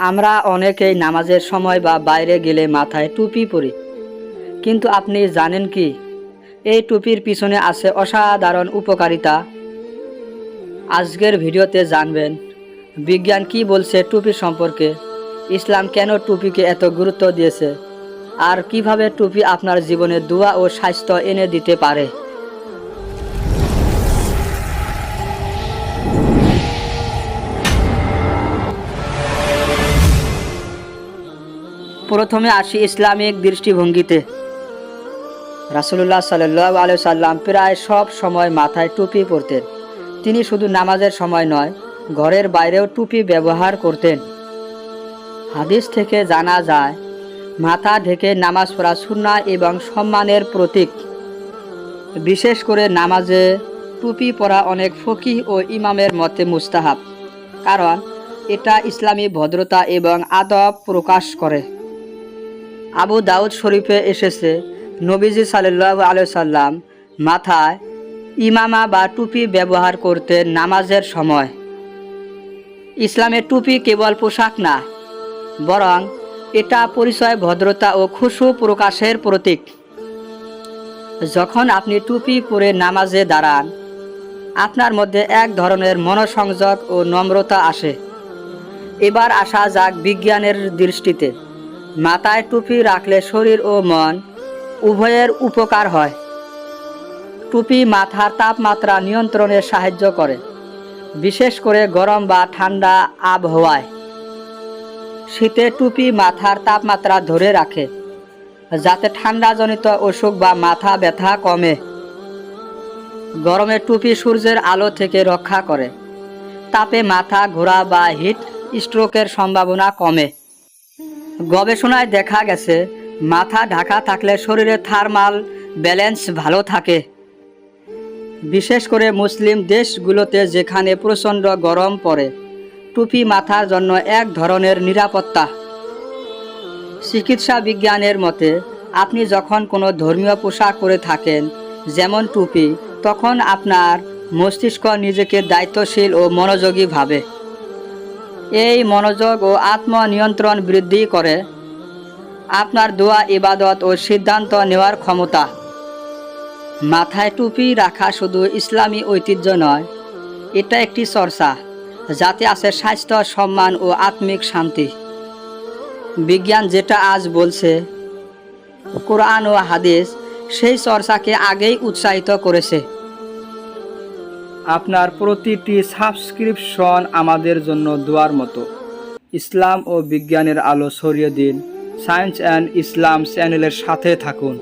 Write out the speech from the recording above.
আমরা অনেকেই নামাজের সময় বা বাইরে গেলে মাথায় টুপি পরি, কিন্তু আপনি জানেন কি এই টুপির পিছনে আছে অসাধারণ উপকারিতা। আজকের ভিডিওতে জানবেন বিজ্ঞান কি বলছে টুপি সম্পর্কে, ইসলাম কেন টুপিকে এত গুরুত্ব দিয়েছে, আর কিভাবে টুপি আপনার জীবনে দোয়া ও স্বাস্থ্য এনে দিতে পারে। প্রথমে আসি ইসলামিক দৃষ্টিভঙ্গিতে। রাসূলুল্লাহ সাল্লাল্লাহু আলাইহি সাল্লাম প্রায় সব সময় মাথায় টুপি পরতেন। তিনি শুধু নামাজের সময় নয়, ঘরের বাইরেও টুপি ব্যবহার করতেন। হাদিস থেকে জানা যায় মাথা ঢেকে নামাজ পড়া সুন্নাহ এবং সম্মানের প্রতীক। বিশেষ করে নামাজে টুপি পরা অনেক ফকিহ ও ইমামের মতে মুস্তাহাব, কারণ এটা ইসলামী ভদ্রতা এবং আদব প্রকাশ করে। আবু দাউদ শরীফে এসেছে, নবীজি সাল্লাল্লাহু আলাইহি সাল্লাম মাথায় ইমামা বা টুপি ব্যবহার করতেন নামাজের সময়। ইসলামের টুপি কেবল পোশাক না, বরং এটা পরিচয়, ভদ্রতা ও খুশু প্রকাশের প্রতীক। যখন আপনি টুপি পরে নামাজে দাঁড়ান, আপনার মধ্যে এক ধরনের মনোসংযোগ ও নম্রতা আসে। এবার আসা যাক বিজ্ঞানের দৃষ্টিতে। মাথায় টুপি রাখলে শরীর ও মন উভয়ের উপকার হয়। টুপি মাথার তাপমাত্রা নিয়ন্ত্রণে সাহায্য করে, বিশেষ করে গরম বা ঠান্ডা আবহাওয়ায়। শীতে টুপি মাথার তাপমাত্রা ধরে রাখে, যাতে ঠান্ডাজনিত অসুখ বা মাথা ব্যথা কমে। গরমে টুপি সূর্যের আলো থেকে রক্ষা করে, তাপে মাথা ঘোরা বা হিট স্ট্রোকের সম্ভাবনা কমে। গবেষণায় দেখা গেছে মাথা ঢাকা থাকলে শরীরের থার্মাল ব্যালেন্স ভালো থাকে, বিশেষ করে মুসলিম দেশগুলোতে যেখানে প্রচণ্ড গরম পড়ে। টুপি মাথার জন্য এক ধরনের নিরাপত্তা। চিকিৎসা বিজ্ঞানের মতে আপনি যখন কোনো ধর্মীয় পোশাক পরে থাকেন, যেমন টুপি, তখন আপনার মস্তিষ্ক নিজেকে দায়িত্বশীল ও মনোযোগী ভাবে। এই মনোযোগ ও আত্মনিয়ন্ত্রণ বৃদ্ধি করে আপনার দোয়া, ইবাদত ও সিদ্ধান্ত নেওয়ার ক্ষমতা। মাথায় টুপি রাখা শুধু ইসলামী ঐতিহ্য নয়, এটা একটি চর্চা যাতে আছে স্বাস্থ্য, সম্মান ও আত্মিক শান্তি। বিজ্ঞান যেটা আজ বলছে, কোরআন ও হাদিস সেই চর্চাকে আগেই উৎসাহিত করেছে। আপনার প্রতিটি সাবস্ক্রিপশন আমাদের জন্য দোয়ার মতো। ইসলাম ও বিজ্ঞানের আলো ছড়িয়ে দিন। সায়েন্স অ্যান্ড ইসলাম চ্যানেলের সাথে থাকুন।